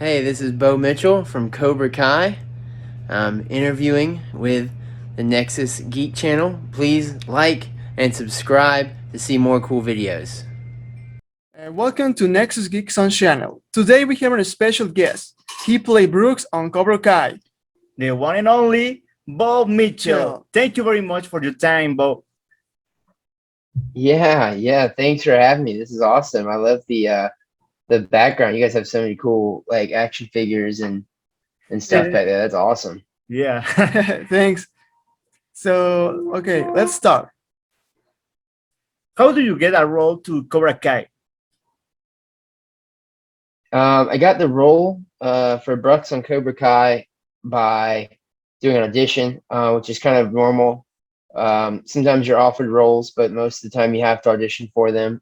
Hey, this is Bo Mitchell from Cobra Kai. I'm interviewing with the Nexus Geek channel. Please like and subscribe to see more cool videos. Welcome to Nexus Geekzone channel. Today we have a special guest. He played Brucks on Cobra Kai. The one and only Bob Mitchell. Thank you very much for your time, Bob. Yeah. Thanks for having me. This is awesome. I love the background. You guys have so many cool like action figures and stuff back there. That's awesome. Yeah. Thanks. So, okay, let's start. How do you get a role to Cobra Kai? I got the role for Brucks on Cobra Kai by doing an audition, which is kind of normal. Sometimes you're offered roles, but most of the time you have to audition for them.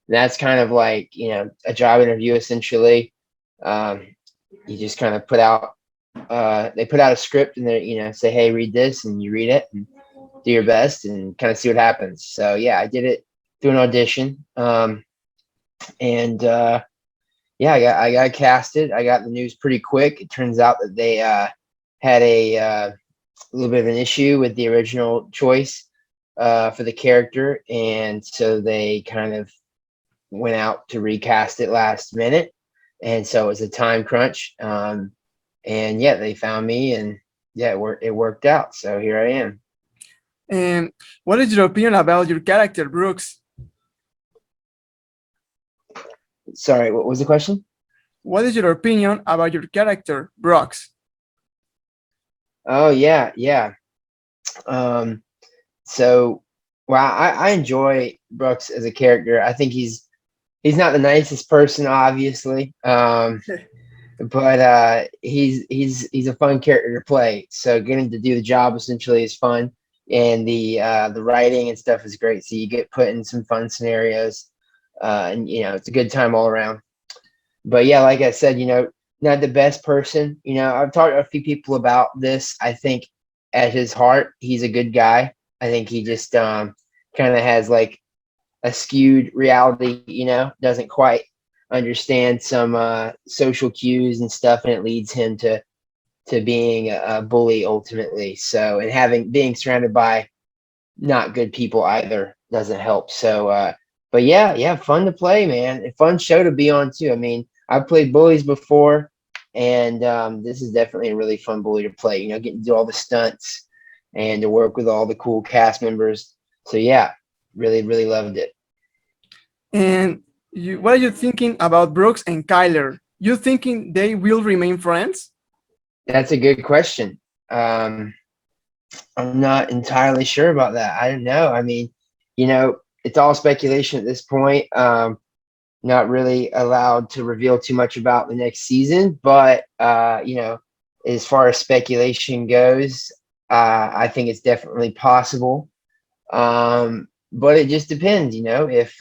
That's kind of like, a job interview essentially. You just kind of put out, they put out a script and they, say, hey, read this, and you read it and do your best and kind of see what happens. So yeah, I did it through an audition. Yeah, I got casted. I got the news pretty quick. It turns out that they had a little bit of an issue with the original choice for the character, and so they kind of went out to recast it last minute, and so it was a time crunch. And yeah, they found me, and yeah, it worked out. So here I am. And what is your opinion about your character, Brucks? Sorry, what was the question? What is your opinion about your character, Brucks? Oh yeah. So wow, I enjoy Brucks as a character. I think he's not the nicest person, obviously. But he's a fun character to play. So getting to do the job essentially is fun, and the writing and stuff is great. So you get put in some fun scenarios, and it's a good time all around. But yeah, like I said, not the best person. I've talked to a few people about this. I think at his heart, he's a good guy. I think he just kind of has like a skewed reality, doesn't quite understand some social cues and stuff, and it leads him to being a bully ultimately. So, and being surrounded by not good people either doesn't help. So, but yeah, fun to play, man. A fun show to be on too. I mean, I've played bullies before, and this is definitely a really fun bully to play. Getting to do all the stunts and to work with all the cool cast members. So yeah, really loved it. And what are you thinking about Brucks and Kyler? You thinking they will remain friends? That's a good question. I'm not entirely sure about that. I don't know. I mean, it's all speculation at this point. Not really allowed to reveal too much about the next season, but as far as speculation goes, I think it's definitely possible. But it just depends, if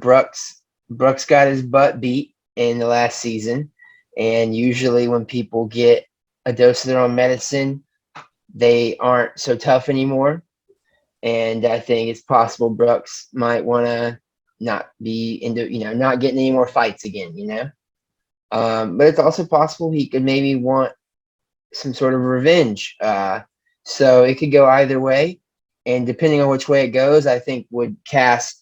Brucks got his butt beat in the last season, and usually when people get a dose of their own medicine, they aren't so tough anymore. And I think it's possible Brucks might want to not be into, not getting any more fights again, but it's also possible he could maybe want some sort of revenge. So it could go either way, and depending on which way it goes, I think would cast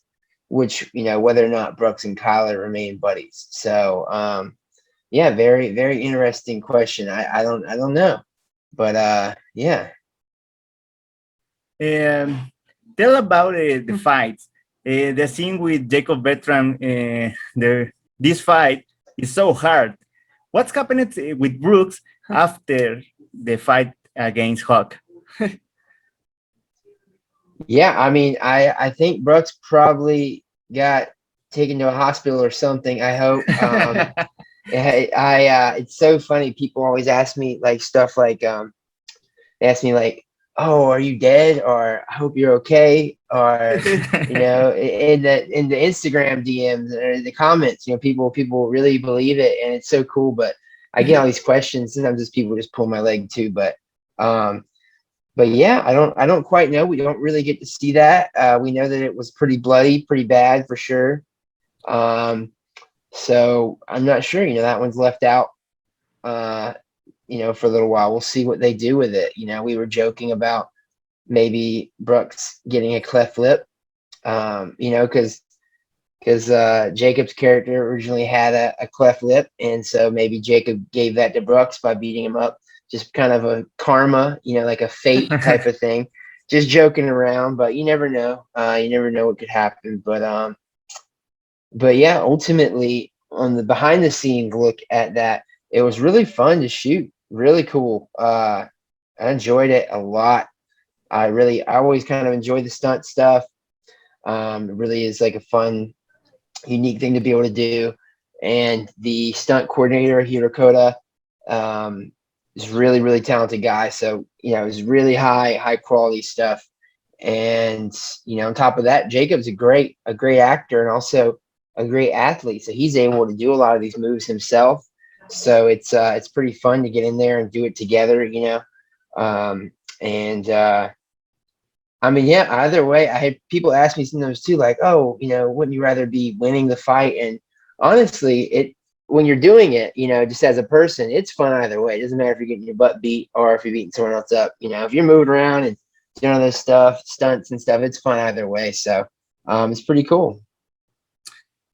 whether or not Brucks and Kyler remain buddies. So yeah, very interesting question. I don't know, but yeah. Tell about the fights. The scene with Jacob Bertrand, this fight is so hard. What's happened with Brucks after the fight against Hawk? Yeah, I mean, I think Brucks probably got taken to a hospital or something. I hope. It's so funny. People always ask me like stuff like, they ask me like, oh, are you dead? Or I hope you're okay. Or, in the Instagram DMs or the comments, people really believe it, and it's so cool. But I get all these questions. Sometimes just people just pull my leg too. But yeah, I don't quite know. We don't really get to see that. We know that it was pretty bloody, pretty bad for sure. So I'm not sure, that one's left out, for a little while. We'll see what they do with it. We were joking about maybe Brucks getting a cleft lip, because Jacob's character originally had a cleft lip, and so maybe Jacob gave that to Brucks by beating him up, just kind of a karma, like a fate type of thing. Just joking around, but you never know. You never know what could happen. But yeah, ultimately on the behind the scenes look at that, it was really fun to shoot. Really cool. I enjoyed it a lot. I always kind of enjoy the stunt stuff. It really is like a fun, unique thing to be able to do. And the stunt coordinator, Hirokota, is really, really talented guy. So, it was really high quality stuff. And, on top of that, Jacob's a great actor and also a great athlete. So he's able to do a lot of these moves himself. So it's pretty fun to get in there and do it together, I mean, yeah, either way, I had people ask me sometimes too, like, oh, wouldn't you rather be winning the fight? And honestly, when you're doing it, just as a person, it's fun either way. It doesn't matter if you're getting your butt beat or if you're beating someone else up. If you're moving around and doing all this stuff, stunts and stuff, it's fun either way. So it's pretty cool.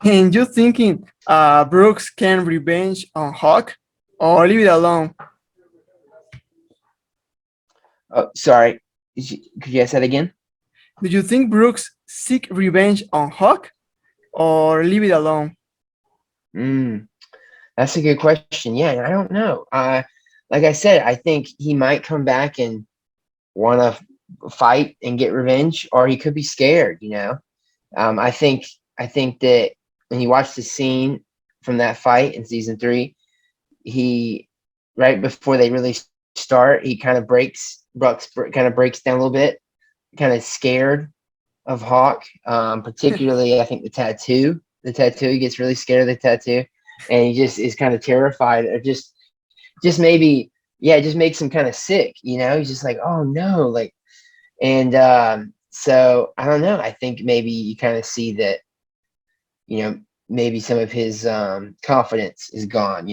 And you thinking Brucks can revenge on Hawk or leave it alone? Oh, sorry. Could you ask that again? Do you think Brucks seek revenge on Hawk or leave it alone? That's a good question. Yeah, I don't know. Like I said, I think he might come back and want to fight and get revenge, or he could be scared. I think that when you watch the scene from that fight in season 3, he right before they really start, he kind of Brucks kind of breaks down a little bit, kind of scared of Hawk, particularly I think the tattoo. He gets really scared of the tattoo, and he just is kind of terrified of just maybe, yeah, it just makes him kind of sick. He's just like, oh no, like, and so I don't know. I think maybe you kind of see that, maybe some of his confidence is gone,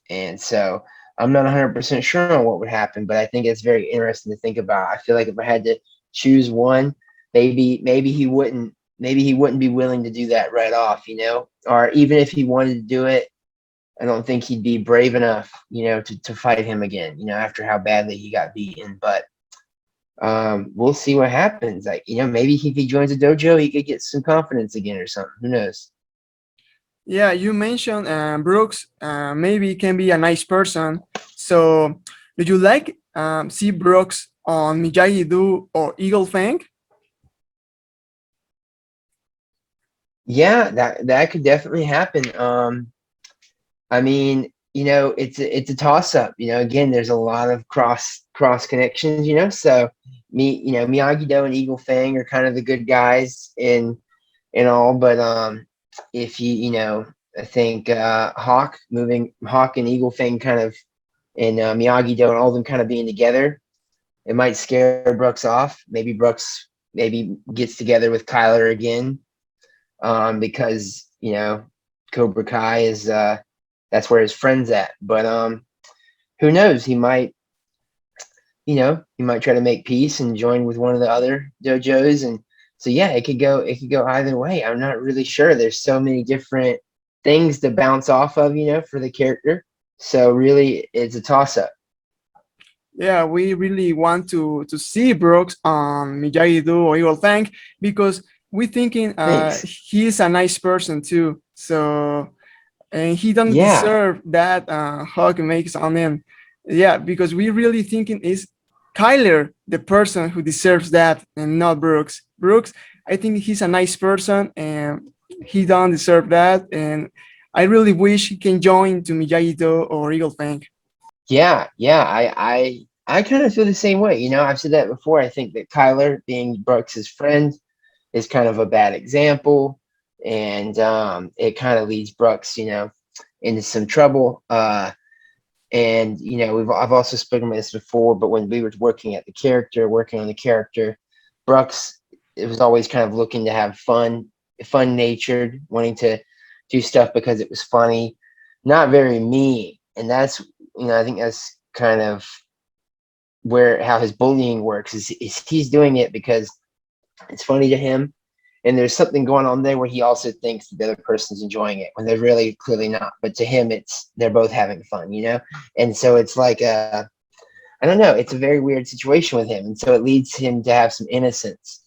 and so I'm not 100% sure on what would happen, but I think it's very interesting to think about. I feel like if I had to choose one, maybe he wouldn't be willing to do that right off, or even if he wanted to do it, I don't think he'd be brave enough, to fight him again, after how badly he got beaten. But we'll see what happens. Like, maybe if he joins a dojo, he could get some confidence again or something. Who knows? Yeah, you mentioned Brucks maybe can be a nice person. So, do you like see Brucks on Miyagi-Do or Eagle Fang? Yeah, that could definitely happen. I mean, it's a toss up. Again, there's a lot of cross connections. So Miyagi-Do and Eagle Fang are kind of the good guys in all, but if I think Hawk and Eagle Fang kind of, and Miyagi-Do and all of them kind of being together, it might scare Brucks off. Maybe Brucks gets together with Kyler again, because Cobra Kai is that's where his friend's at. But who knows? He might try to make peace and join with one of the other dojos, and so yeah, it could go either way. I'm not really sure. There's so many different things to bounce off of, for the character. So really, it's a toss up. Yeah, we really want to see Brucks on Miyagi-Do or Eagle Fang because we thinking he's a nice person too. So and he doesn't deserve that Hawk makes on him. Yeah, because we really thinking is Kyler the person who deserves that and not Brucks. Brucks, I think he's a nice person and he don't deserve that. And I really wish he can join to Miyagi-Do or Eagle Fang. Yeah, I kind of feel the same way. I've said that before. I think that Kyler, being Brucks's friend, is kind of a bad example, and it kind of leads Brucks, into some trouble. And I've also spoken about this before, but when we were working on the character, Brucks, it was always kind of looking to have fun natured, wanting to do stuff because it was funny, not very mean. And that's, I think that's kind of how his bullying works is he's doing it because it's funny to him. And there's something going on there where he also thinks that the other person's enjoying it when they're really clearly not. But to him, they're both having fun, And so it's like, I don't know, it's a very weird situation with him. And so it leads him to have some innocence,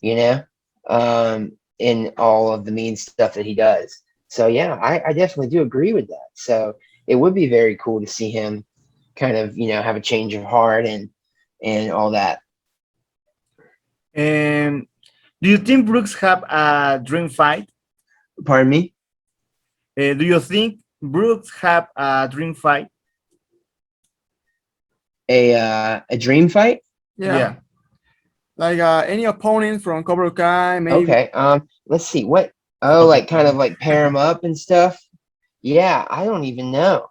in all of the mean stuff that he does. So yeah, I definitely do agree with that. So it would be very cool to see him kind of, have a change of heart and all that. Do you think Brucks have a dream fight? Pardon me? Do you think Brucks have a dream fight? A dream fight? Yeah. Like any opponent from Cobra Kai, maybe. Okay. Let's see. What? Oh, like kind of like pair him up and stuff. Yeah, I don't even know.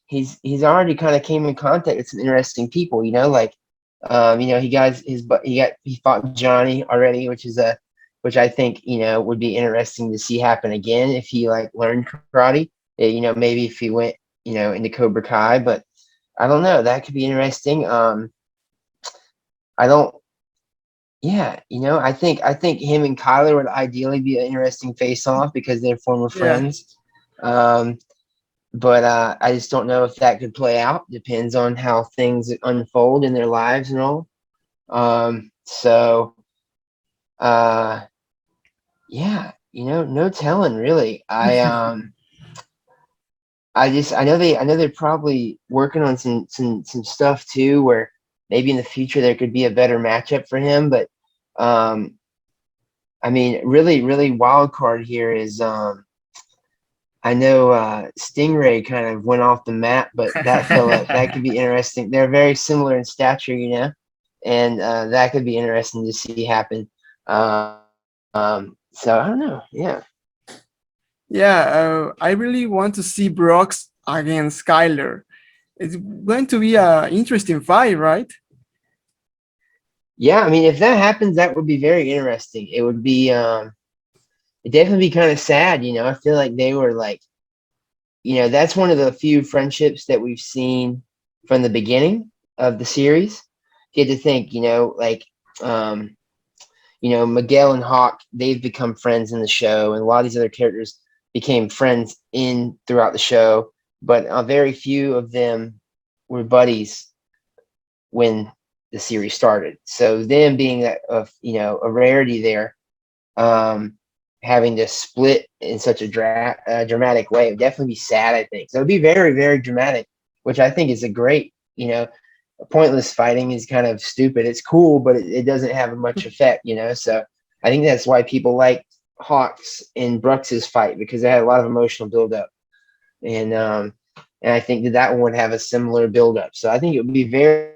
He's already kind of came in contact with some interesting people. Like. He fought Johnny already, which I think, would be interesting to see happen again if he like learned karate, maybe if he went, into Cobra Kai, but I don't know, that could be interesting. I think him and Kyler would ideally be an interesting face off because they're former friends. But I just don't know if that could play out. Depends on how things unfold in their lives and all. No telling really. I know they're probably working on some stuff too, where maybe in the future there could be a better matchup for him. But really, really wild card here is I know Stingray kind of went off the map, but that fella, that could be interesting. They're very similar in stature, and that could be interesting to see happen. So I don't know. Yeah. Yeah, I really want to see Brucks against Skyler. It's going to be an interesting fight, right? Yeah, if that happens, that would be very interesting. It would be it'd definitely be kind of sad, I feel like they were like, that's one of the few friendships that we've seen from the beginning of the series. Get to think, Miguel and Hawk, they've become friends in the show, and a lot of these other characters became friends throughout the show, but very few of them were buddies when the series started. So them being a rarity there, having to split in such a dramatic way would definitely be sad, I think. So it'd be very, very dramatic, which I think is a great, pointless fighting is kind of stupid. It's cool, but it doesn't have much effect, So I think that's why people like Hawks and Brucks's fight, because they had a lot of emotional buildup. And I think that one would have a similar buildup. So I think it would be very,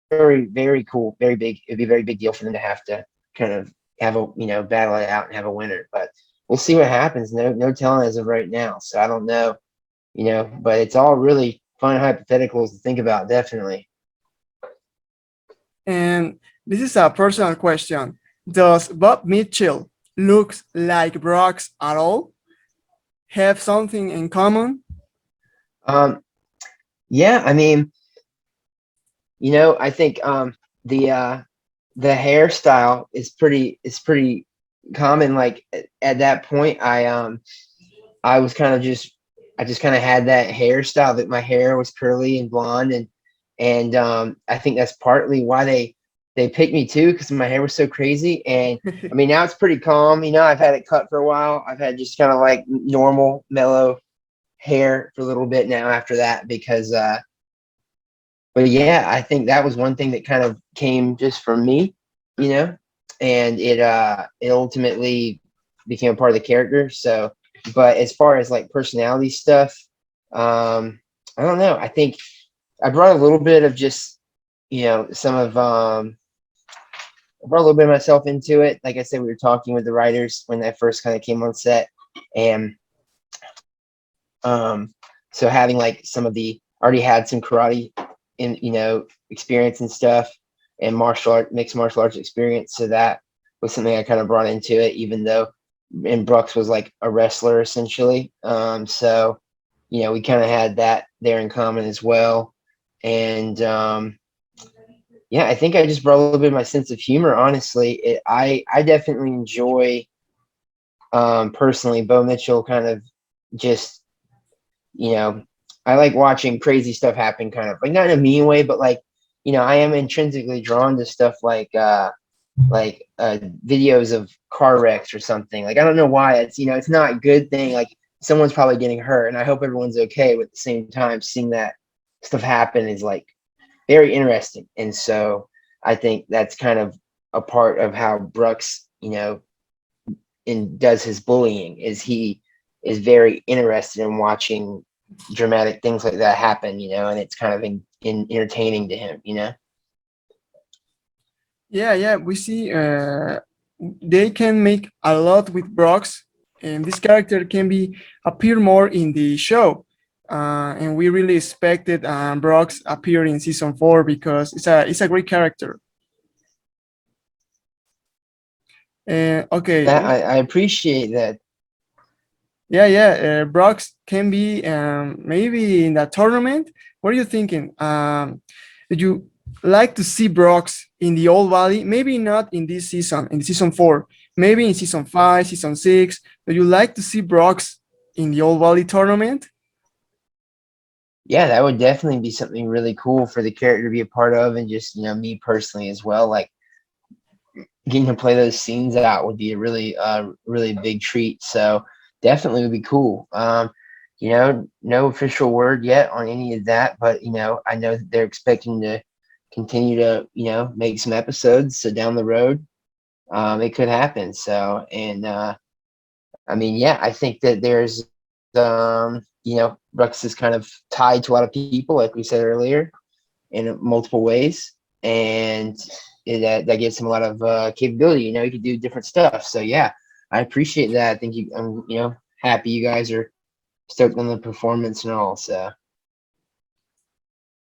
very, very cool, very big. It'd be a very big deal for them to have to kind of have a battle it out and have a winner, but we'll see what happens. No telling as of right now, so I don't know, but it's all really fun hypotheticals to think about, definitely. And this is a personal question: does Bob Mitchell look like Brucks at all? Have something in common? Yeah, I think the hairstyle is pretty common. Like at that point, I was kind of I just kind of had that hairstyle, that my hair was curly and blonde, and I think that's partly why they picked me too, because my hair was so crazy. And now it's pretty calm. I've had it cut for a while. I've had just kind of like normal mellow hair for a little bit now after that, because but yeah, I think that was one thing that kind of came just from me, and it ultimately became a part of the character. So, but as far as like personality stuff, I don't know. I think I brought a little bit of just, some of I brought a little bit of myself into it. Like I said, we were talking with the writers when that first kind of came on set, and so having like some of the already had some karate in experience and stuff, and mixed martial arts experience, so that was something I kind of brought into it, even though and Brucks was like a wrestler essentially. So, you know, we kind of had that there in common as well. And yeah, I think I just brought a little bit of my sense of humor. Honestly, I definitely enjoy personally Bo Mitchell kind of just, you know, I like watching crazy stuff happen, kind of like not in a mean way, but like, you know, I am intrinsically drawn to stuff like videos of car wrecks or something. Like I don't know why. It's, you know, it's not a good thing. Like someone's probably getting hurt, and I hope everyone's okay. But at the same time, seeing that stuff happen is like very interesting. And so I think that's kind of a part of how Brucks, you know, does his bullying, is he is very interested in watching dramatic things like that happen, you know, and it's kind of entertaining to him, you know. Yeah, we see they can make a lot with Brucks, and this character can be appear more in the show. And we really expected Brucks appear in season 4 because it's a great character. Okay. That I appreciate that. Yeah. Brucks can be maybe in that tournament. What are you thinking? Did you like to see Brucks in the Old Valley? Maybe not in this season, in season 4. Maybe in season 5, season 6. Would you like to see Brucks in the Old Valley tournament? Yeah, that would definitely be something really cool for the character to be a part of, and just, you know, me personally as well. Like getting to play those scenes out would be a really really big treat. So definitely would be cool. You know, no official word yet on any of that, but you know, I know that they're expecting to continue to, you know, make some episodes. So down the road, it could happen. So, and I mean, yeah, I think that there's you know, Brooks is kind of tied to a lot of people, like we said earlier, in multiple ways, and that gives him a lot of capability. You know, he could do different stuff. So yeah, I appreciate that. I think I'm, you know, happy you guys are stoked on the performance and all. So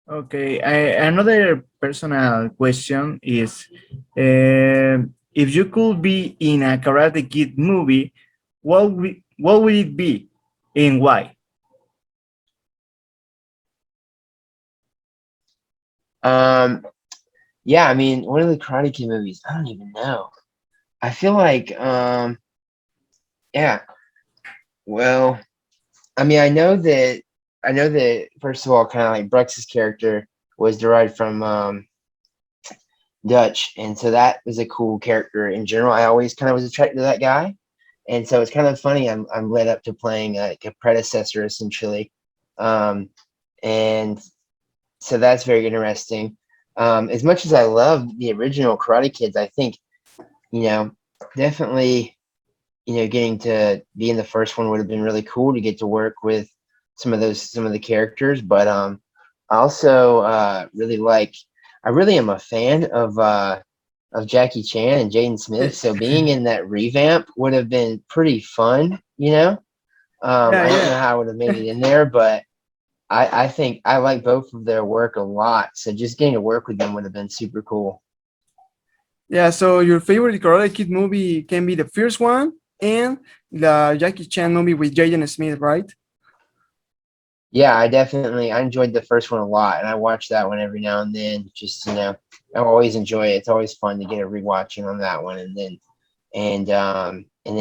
Okay, another personal question is, if you could be in a Karate Kid movie, what would it be and why? yeah, I mean, one of the Karate Kid movies, I don't even know. I feel like yeah, well, I mean, I know that first of all, kind of like Brux's character was derived from Dutch, and so that was a cool character in general. I always kind of was attracted to that guy, and so it's kind of funny. I'm led up to playing like a predecessor essentially, and so that's very interesting. As much as I love the original Karate Kids, I think, you know, definitely, you know, getting to be in the first one would have been really cool to get to work with some of the characters. But I also really like, I really am a fan of Jackie Chan and Jaden Smith. So being in that revamp would have been pretty fun, you know. I don't know how I would have made it in there, but I think I like both of their work a lot. So just getting to work with them would have been super cool. Yeah, so your favorite Karate Kid movie can be the first one and the Jackie Chan movie with Jaden Smith, right? Yeah, I enjoyed the first one a lot, and I watch that one every now and then. Just, you know, I always enjoy it. It's always fun to get a rewatching on that one, and then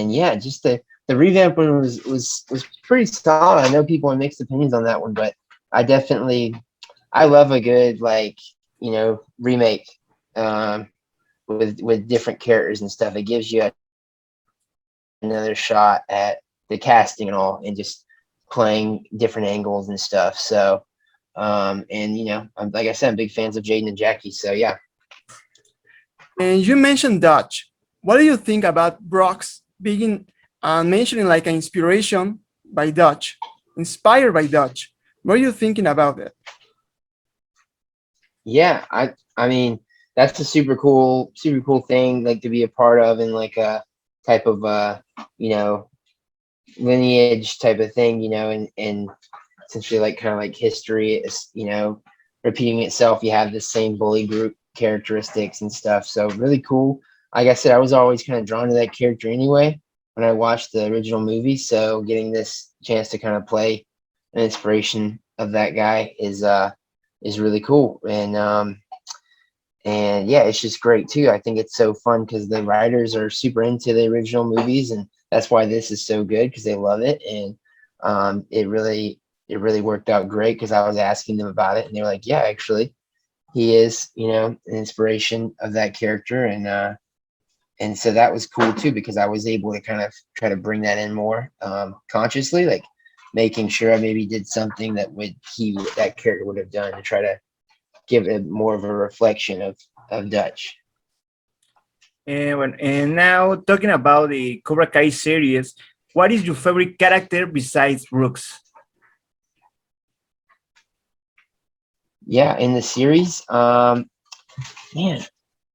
yeah, just the revamp one was pretty solid. I know people have mixed opinions on that one, but I love a good, like, you know, remake with different characters and stuff. It gives you another shot at the casting and all, and just playing different angles and stuff. So and you know, like I said, I'm big fans of Jaden and Jackie. So yeah. And you mentioned Dutch. What do you think about Brucks being mentioning like an inspiration by Dutch, inspired by Dutch? What are you thinking about it? Yeah, I mean, that's a super cool thing, like to be a part of, and like a type of you know, lineage type of thing, you know, and essentially like kind of like history is, you know, repeating itself. You have the same bully group characteristics and stuff. So really cool. Like I said, I was always kind of drawn to that character anyway. when I watched the original movie. So getting this chance to kind of play an inspiration of that guy is really cool. And yeah, it's just great too. I think it's so fun because the writers are super into the original movies, and that's why this is so good because they love it. And it really worked out great because I was asking them about it, and they were like, "Yeah, actually, he is, an inspiration of that character." And so that was cool too because I was able to kind of try to bring that in more consciously, like making sure I maybe did something that that character would have done to try to give it more of a reflection of Dutch. And now talking about the Cobra Kai series, what is your favorite character besides Brucks? Yeah, in the series, man,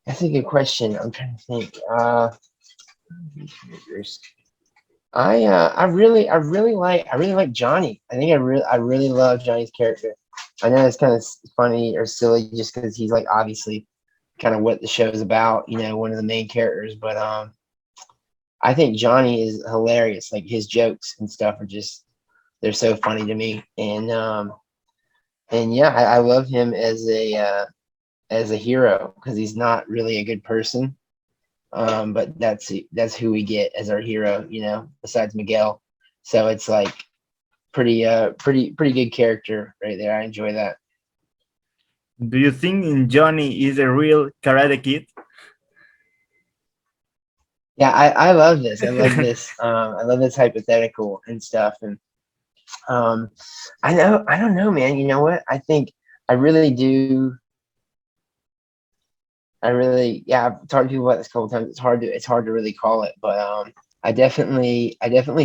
that's a good question. I'm trying to think. I really like Johnny. I think I really love Johnny's character. I know it's kind of funny or silly just because he's like obviously kind of what the show is about, one of the main characters. But I think Johnny is hilarious. Like his jokes and stuff they're so funny to me. And yeah, I love him as a hero because he's not really a good person. But that's who we get as our hero, besides Miguel. So it's like pretty good character right there. I enjoy that. Do you think Johnny is a real Karate Kid? Yeah, I love this. I love this. I love this hypothetical and stuff. And I don't know, man. You know what? I think I really do. I've talked to people about this a couple times. It's hard to really call it, but I definitely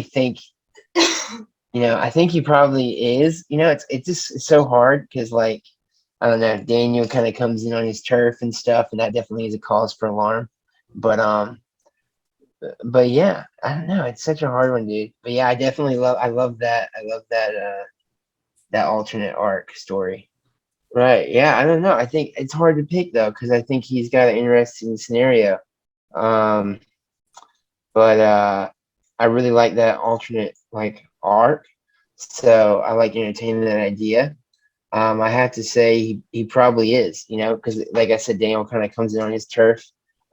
think, I think he probably is. It's so hard because like I don't know, Daniel kind of comes in on his turf and stuff, and that definitely is a cause for alarm. But yeah, I don't know. It's such a hard one, dude. But yeah, I love that. I love that alternate arc story. Right. Yeah, I don't know. I think it's hard to pick though, because I think he's got an interesting scenario. Um, but I really like that alternate like arc. So I like entertaining that idea. I have to say he probably is, because like I said, Daniel kind of comes in on his turf.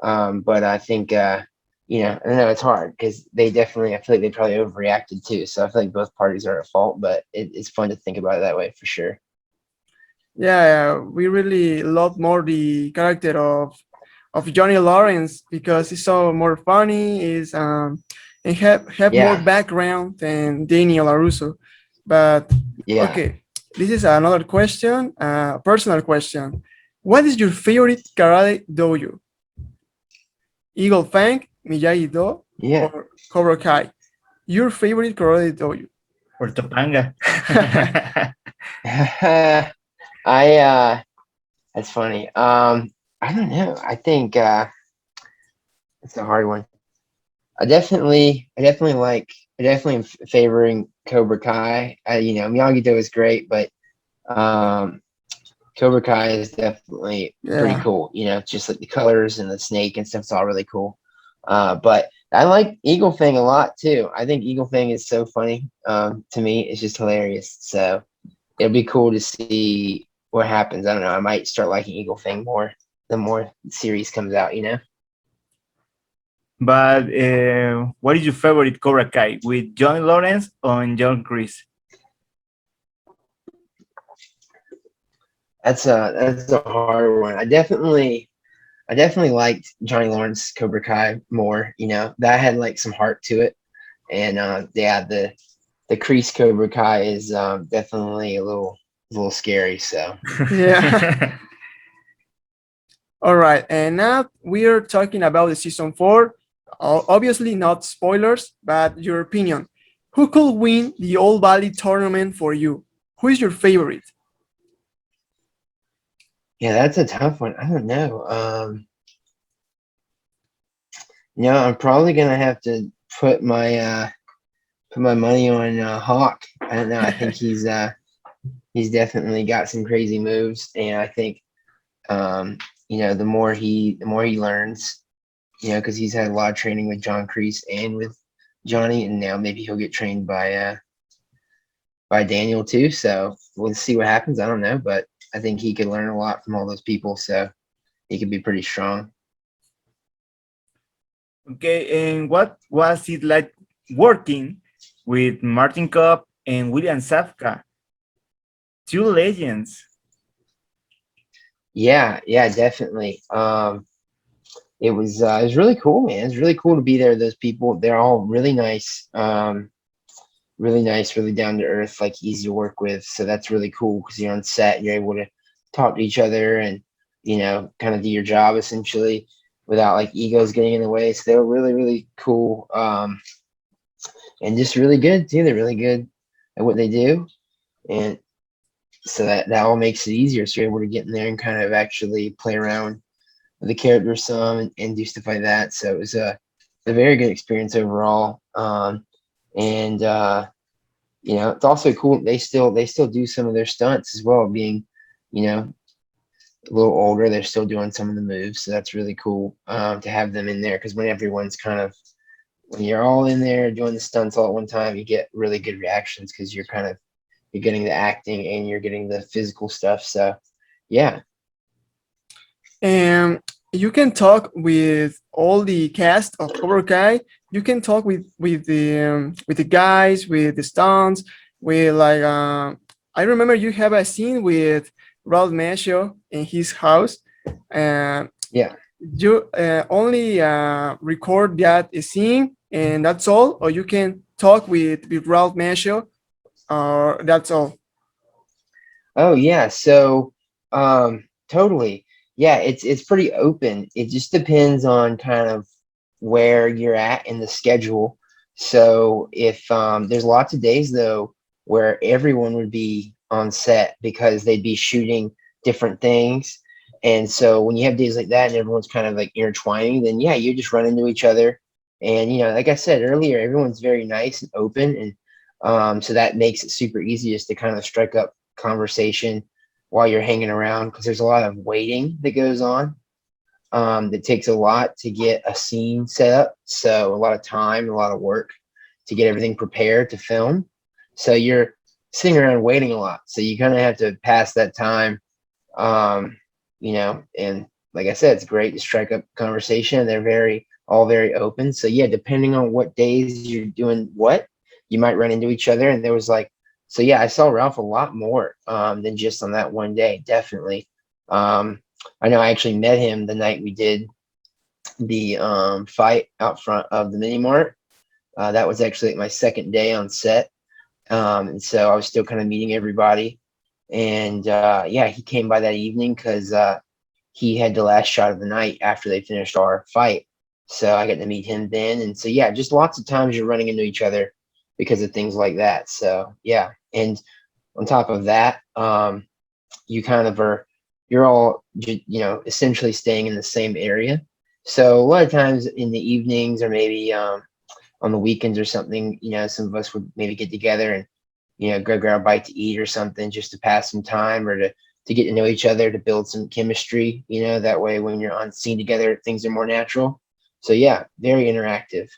But I think I don't know, it's hard because I feel like they probably overreacted too. So I feel like both parties are at fault, but it's fun to think about it that way for sure. Yeah, we really love more the character of Johnny Lawrence because he's so more funny, is and have more background than Daniel LaRusso. But yeah, okay, this is another question, personal question. What is your favorite karate dojo? Eagle Fang, Miyagi-Do, or Cobra Kai? Your favorite karate dojo? Or Topanga. That's funny. I don't know. I think it's a hard one. I definitely am favoring Cobra Kai. Miyagi-Do is great, but Cobra Kai is definitely pretty cool. Just like the colors and the snake and stuff. It's all really cool. But I like Eagle Fang a lot too. I think Eagle Fang is so funny. To me, it's just hilarious. So it'll be cool to see what happens. I don't know. I might start liking Eagle Fang more the more the series comes out. But what is your favorite Cobra Kai, with John Lawrence or John Chris? That's a hard one. I definitely liked Johnny Lawrence Cobra Kai more. That had like some heart to it, and the Kreese Cobra Kai is definitely a little scary. So yeah. All right, and now we are talking about the season 4. Obviously not spoilers, but your opinion. Who could win the All Valley tournament for you? Who is your favorite? Yeah, that's a tough one. I don't know. I'm probably gonna have to put my money on Hawk. I don't know. I think he's definitely got some crazy moves, and I think the more he learns, because he's had a lot of training with John Kreese and with Johnny, and now maybe he'll get trained by Daniel too. So we'll see what happens. I don't know, but I think he could learn a lot from all those people. So he could be pretty strong. Okay, and what was it like working with Martin Cobb and William Safka, two legends? Yeah, definitely. It was really cool, man. It's really cool to be there. Those people, they're all really nice. Really nice, really down to earth, like easy to work with. So that's really cool because you're on set and you're able to talk to each other and, kind of do your job essentially without like egos getting in the way. So they were really, really cool. And just really good too. They're really good at what they do. And so that all makes it easier. So you're able to get in there and kind of actually play around with the characters some and do stuff like that. So it was a very good experience overall. And it's also cool. They still do some of their stunts as well, being, a little older. They're still doing some of the moves. So that's really cool to have them in there. Because when everyone's when you're all in there doing the stunts all at one time, you get really good reactions because you're getting the acting and you're getting the physical stuff. So yeah. And you can talk with all the cast of Cobra Kai. You can talk with the guys, with the stunts, with like I remember you have a scene with Ralph Macchio in his house. Yeah. You only record that scene and that's all, or you can talk with Ralph Macchio, or that's all. Oh yeah. So totally. Yeah, it's pretty open. It just depends on kind of where you're at in the schedule. So if there's lots of days though where everyone would be on set because they'd be shooting different things. And so when you have days like that and everyone's kind of like intertwining, then yeah, you just run into each other. And like I said earlier, everyone's very nice and open, and so that makes it super easy just to kind of strike up conversation while you're hanging around, because there's a lot of waiting that goes on. That takes a lot to get a scene set up. So a lot of time, a lot of work to get everything prepared to film. So you're sitting around waiting a lot. So you kind of have to pass that time, and like I said, it's great to strike up conversation. They're all very open. So yeah, depending on what days you're doing what, you might run into each other. And there was so yeah, I saw Ralph a lot more than just on that one day, definitely. I know I actually met him the night we did the fight out front of the mini mart. That was actually my second day on set. And so I was still kind of meeting everybody. And yeah, he came by that evening because he had the last shot of the night after they finished our fight. So I got to meet him then. And so yeah, just lots of times you're running into each other because of things like that. So yeah. And on top of that, you kind of you're all, essentially staying in the same area. So a lot of times in the evenings or maybe on the weekends or something, some of us would maybe get together and, go grab a bite to eat or something just to pass some time or to get to know each other, to build some chemistry, that way when you're on scene together, things are more natural. So yeah, very interactive.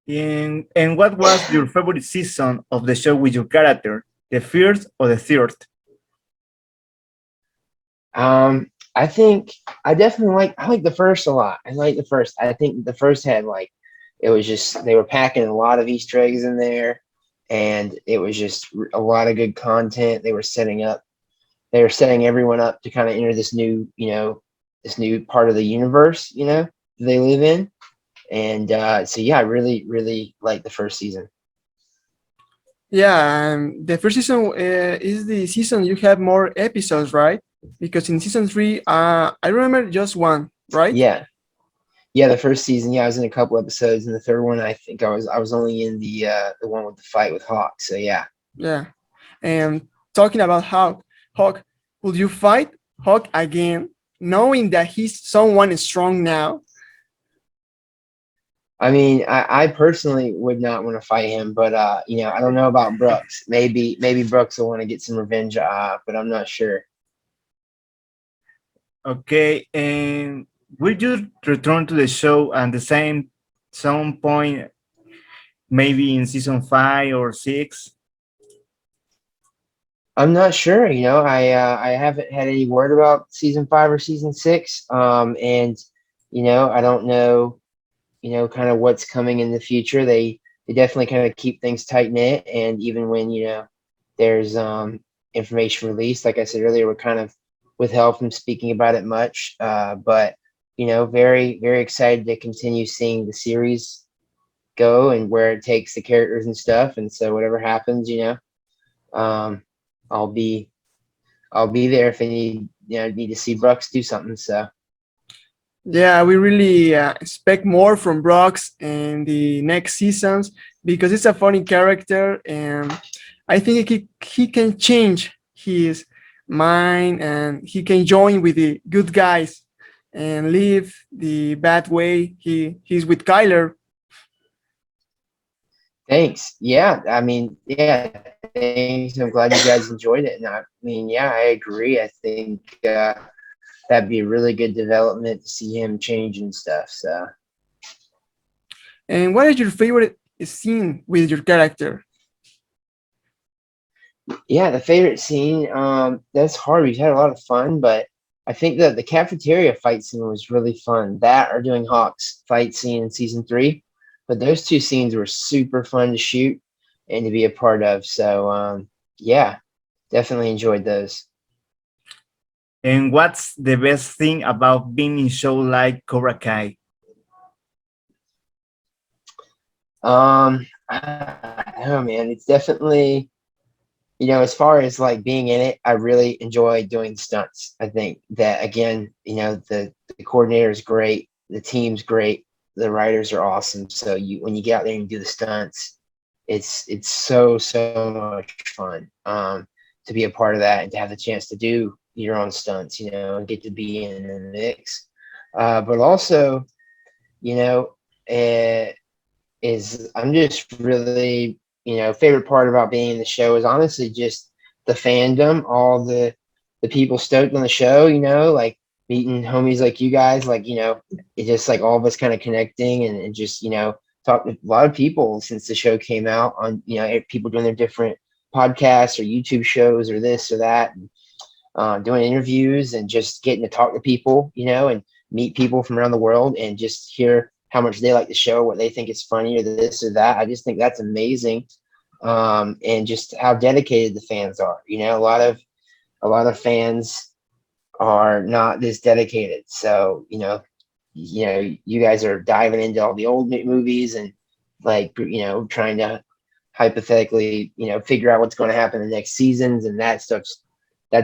And what was your favorite season of the show with your character, the first or the third? I think I definitely I like the first a lot. I like the first. I think the first had it was just, they were packing a lot of Easter eggs in there, and it was just a lot of good content. They were setting everyone up to kind of enter this new, this new part of the universe, they live in. And so yeah, I really, really like the first season. Yeah, the first season is the season you have more episodes, right? Because in season 3, I remember just one, right? Yeah, the first season, yeah, I was in a couple episodes, and the third one, I think I was only in the one with the fight with Hawk. So yeah. And talking about Hawk, would you fight Hawk again, knowing that he's someone strong now? I mean, I personally would not want to fight him, but I don't know about Brucks. Maybe Brucks will want to get some revenge, but I'm not sure. Okay, and will you return to the show and the same some point, maybe in season 5 or 6? I'm not sure. I haven't had any word about season 5 or season 6. And I don't know, kind of what's coming in the future. They definitely kind of keep things tight knit, and even when there's information released, like I said earlier, we're kind of withheld from speaking about it much. But very very excited to continue seeing the series go and where it takes the characters and stuff. And so whatever happens, um, I'll be there if I need to see Brucks do something. So Yeah, we really expect more from Brucks in the next seasons because it's a funny character, and I think he can change his mind and he can join with the good guys and leave the bad way he's with Kyler. thanks. Yeah, I mean, yeah, thanks. I'm glad you guys enjoyed it. And I mean, yeah, I agree. I think that'd be a really good development to see him change and stuff. So, And what is your favorite scene with your character? yeah, the favorite scene, that's hard. We've had a lot of fun, but I think that the cafeteria fight scene was really fun. That or doing Hawk's fight scene in season 3. But those two scenes were super fun to shoot and to be a part of. So, yeah, definitely enjoyed those. And what's the best thing about being in show like Cobra Kai? I don't know, man. It's definitely, as far as like being in it, I really enjoy doing stunts. I think that again, the coordinator is great, the team's great, the writers are awesome. So when you get out there and do the stunts, it's so much fun to be a part of that and to have the chance to do your own stunts, and get to be in the mix. But also, it is I'm just really, favorite part about being in the show is honestly just the fandom, all the people stoked on the show, like meeting homies like you guys, like, it's just like all of us kind of connecting and just, talk to a lot of people since the show came out on, people doing their different podcasts or YouTube shows or this or that, and doing interviews and just getting to talk to people, and meet people from around the world and just hear how much they like the show, what they think is funny or this or that. I just think that's amazing. And just how dedicated the fans are. A lot of fans are not this dedicated. So, you guys are diving into all the old movies and like, trying to hypothetically, figure out what's going to happen in the next seasons, and that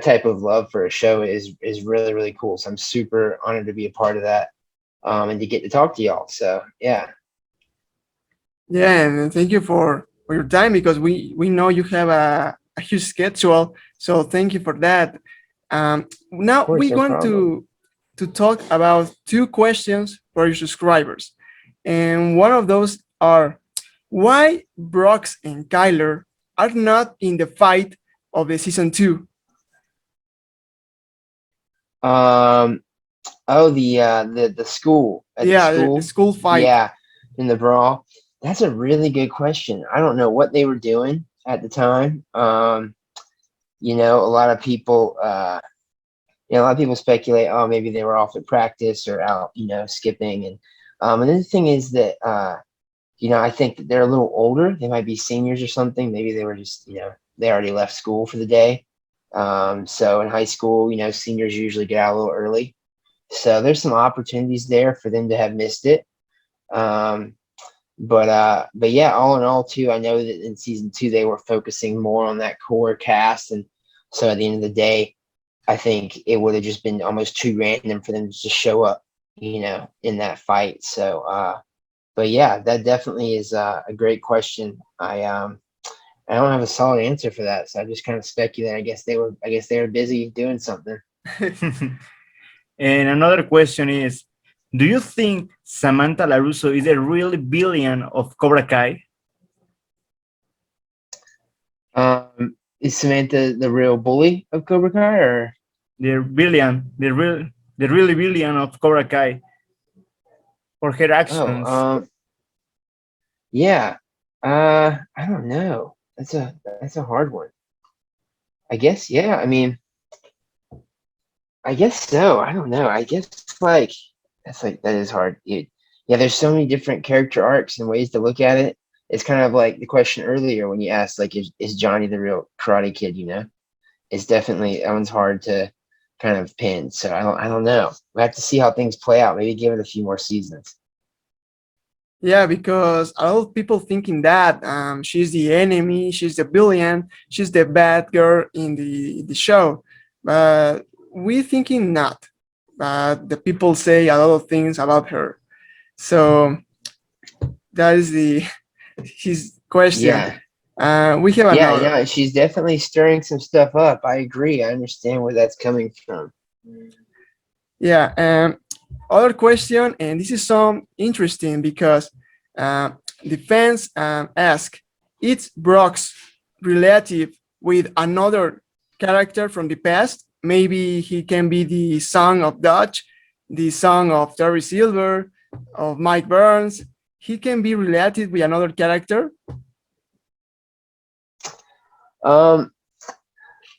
type of love for a show is really, really cool. So I'm super honored to be a part of that. And to get to talk to y'all. So yeah. Yeah, and thank you for your time because we know you have a huge schedule. So thank you for that. Now Of course, we're no going problem. to talk about 2 questions for your subscribers. And one of those are why Brucks and Kyler are not in the fight of the season 2. Oh, the school at Yeah, the the school. school fight. Yeah, in the brawl. That's a really good question. I don't know what they were doing at the time. A lot of people speculate, oh, maybe they were off at practice or out, skipping. And then the thing is that I think that they're a little older. They might be seniors or something. Maybe they were just, they already left school for the day. So in high school, seniors usually get out a little early. So there's some opportunities there for them to have missed it. But yeah, all in all too, I know that in season 2, they were focusing more on that core cast. And so at the end of the day, I think it would have just been almost too random for them to just show up, in that fight. So, but yeah, that definitely is a great question. I don't have a solid answer for that, so I just kind of speculate. I guess they were busy doing something. And another question is, do you think Samantha LaRusso is a real villain of Cobra Kai? Is Samantha the real bully of Cobra Kai, or The villain, the really villain of Cobra Kai for her actions? Yeah. I don't know. That's a hard one. I guess, yeah. I mean, I guess so. I don't know. I guess like that is hard. Yeah, there's so many different character arcs and ways to look at it. It's kind of like the question earlier when you asked, like, is Johnny the real Karate Kid? You know, it's definitely that one's hard to kind of pin. So I don't know. We have to see how things play out. Maybe give it a few more seasons. Yeah, because a lot of people thinking that she's the enemy, she's the villain, she's the bad girl in the show, but we thinking not. But the people say a lot of things about her, so that is the his question. Yeah, We have yeah, another. yeah. She's definitely stirring some stuff up. I agree. I understand where that's coming from. Yeah, other question, and this is some interesting because uh, the fans ask, it's Brucks relative with another character from the past? Maybe he can be the son of Dutch, the son of Terry Silver, of Mike Burns. He can be related with another character. Um,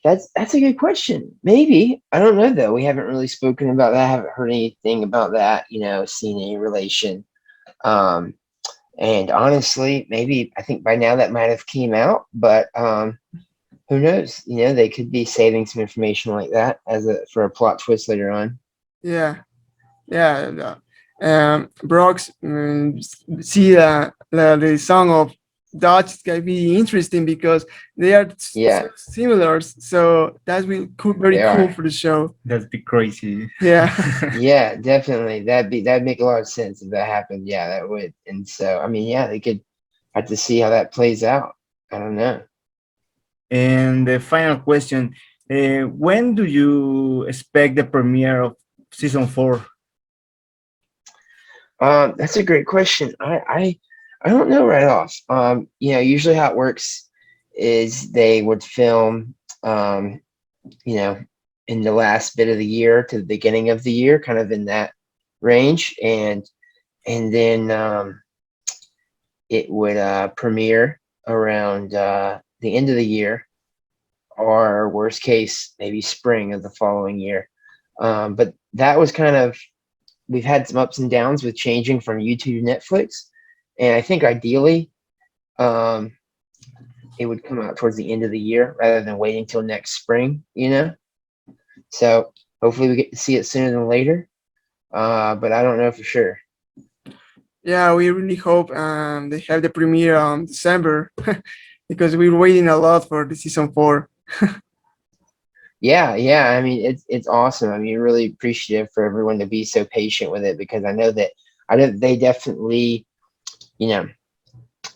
that's a good question. Maybe. I don't know though. We haven't really spoken about that. I haven't heard anything about that, you know, seen any relation. Um, and honestly, maybe I think by now that might have came out, but who knows? You know, they could be saving some information like that as a for a plot twist later on. Yeah, yeah. Brock's see the song of Dutch is gonna be interesting because they are Yeah, similar. So that will very they cool are. for the show. That'd be crazy. Yeah, Yeah, definitely. That'd make a lot of sense if that happened. Yeah, that would. And so I mean, yeah, they could have to see how that plays out. I don't know. And the final question, when do you expect the premiere of season 4? That's a great question. I don't know right off. You know, usually how it works is they would film, you know, in the last bit of the year to the beginning of the year, kind of in that range, and then it would premiere around the end of the year, or worst case, maybe spring of the following year. But that was kind of we've had some ups and downs with changing from YouTube to Netflix, and I think ideally, um, it would come out towards the end of the year rather than waiting till next spring. You know, so hopefully we get to see it sooner than later. But I don't know for sure. yeah. We really hope they have the premiere on December because we're waiting a lot for the season 4. Yeah, yeah. I mean, it's awesome. I mean, really appreciative for everyone to be so patient with it because I know they definitely, you know,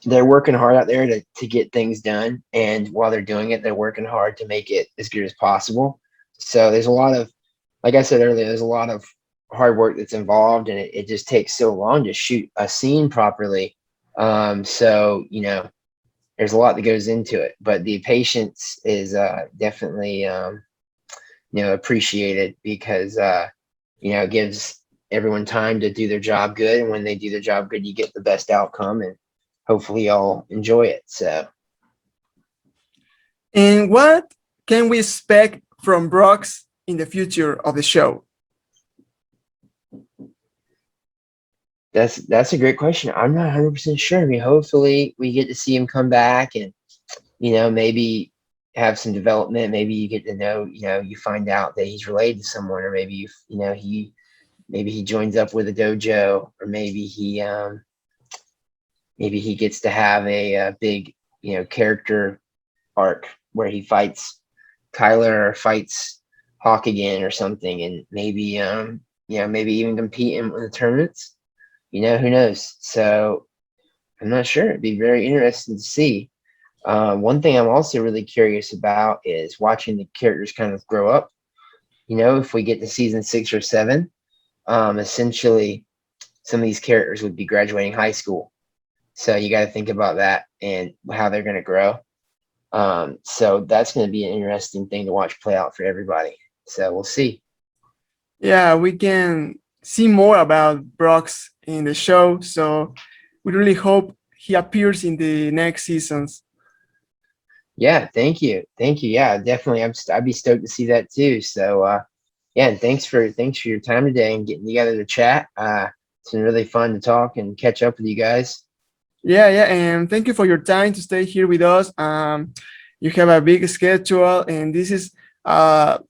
they're working hard out there to get things done, and while they're doing it, they're working hard to make it as good as possible. So there's a lot of, like I said earlier, there's a lot of hard work that's involved, and it just takes so long to shoot a scene properly. So you know, there's a lot that goes into it, but the patience is definitely you know, appreciated because you know, it gives everyone time to do their job good, and when they do their job good, you get the best outcome, and hopefully y'all enjoy it. So And what can we expect from Brox in the future of the show? that's a great question. I'm not 100% sure. I mean, hopefully we get to see him come back, and you know, maybe have some development. Maybe you get to know, you know, you find out that he's related to someone, or maybe you know, maybe he joins up with a dojo, or maybe he gets to have a big, you know, character arc where he fights Kyler or fights Hawk again or something, and maybe you know, maybe even compete in the tournaments. You know, who knows? So I'm not sure. It'd be very interesting to see. One thing I'm also really curious about is watching the characters kind of grow up. You know, if we get to season 6 or 7, essentially some of these characters would be graduating high school. So you got to think about that and how they're going to grow. So that's going to be an interesting thing to watch play out for everybody. So we'll see. Yeah, we can see more about Brox in the show. So we really hope he appears in the next seasons. Yeah, thank you. Yeah, definitely. I'd be stoked to see that too. So yeah, and thanks for your time today and getting together to chat. It's been really fun to talk and catch up with you guys. Yeah, and thank you for your time to stay here with us. You have a big schedule, and this is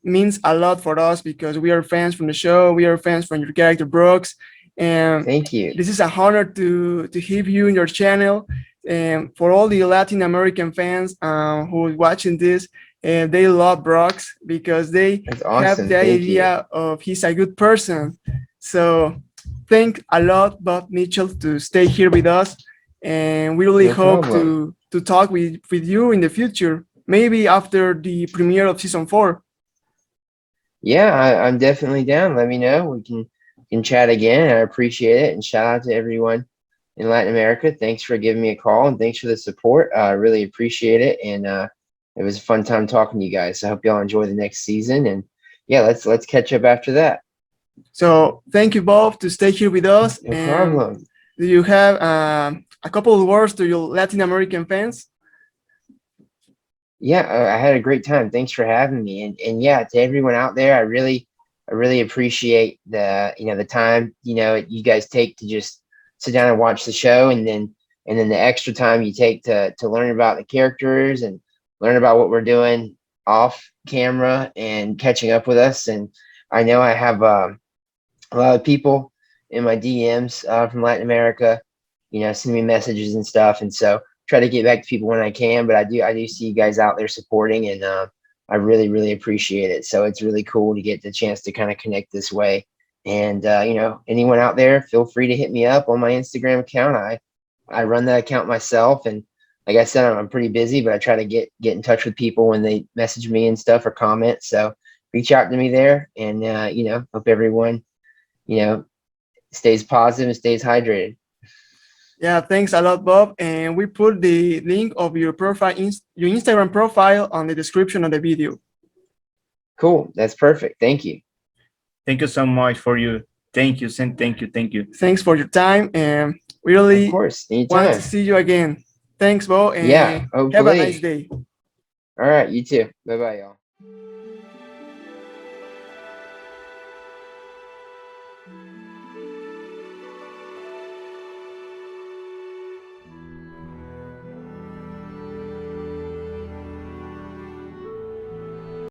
means a lot for us because we are fans from the show. We are fans from your character Brucks, and Thank you. this is a honor to have you in your channel. And for all the Latin American fans who are watching this, and they love Brucks because they That's have awesome. the Thank idea of he's a good person. So thank a lot, Bob Mitchell, to stay here with us, and we really No hope problem. to talk with you in the future, maybe after the premiere of season 4. Yeah, I'm definitely down. Let me know. We can chat again. I appreciate it. And shout out to everyone in Latin America. Thanks for giving me a call and thanks for the support. I really appreciate it. And it was a fun time talking to you guys. I hope y'all enjoy the next season. And yeah, let's catch up after that. So thank you, Bob, to stay here with us. No And problem. do you have a couple of words to your Latin American fans? Yeah, I had a great time. Thanks for having me. And yeah, to everyone out there, I really appreciate the time, you guys take to just sit down and watch the show, and then the extra time you take to learn about the characters and learn about what we're doing off camera and catching up with us. And I know I have a lot of people in my DMs from Latin America, send me messages and stuff. And so try to get back to people when I can, but I do see you guys out there supporting, and I really appreciate it. So it's really cool to get the chance to kind of connect this way. And anyone out there, feel free to hit me up on my Instagram account. I run that account myself, and like I said, I'm pretty busy, but I try to get in touch with people when they message me and stuff or comment. So reach out to me there, and hope everyone stays positive and stays hydrated. Yeah, thanks a lot, Bob. And we put the link of your profile, your Instagram profile, on the description of the video. Cool. That's perfect. Thank you. Thank you so much for you. Thank you, Sen. Thank you. Thanks for your time, and we really Of course. want Anytime. to see you again. Thanks, Bo, and Yeah, have a nice hopefully. day. All right. You too. Bye-bye, y'all.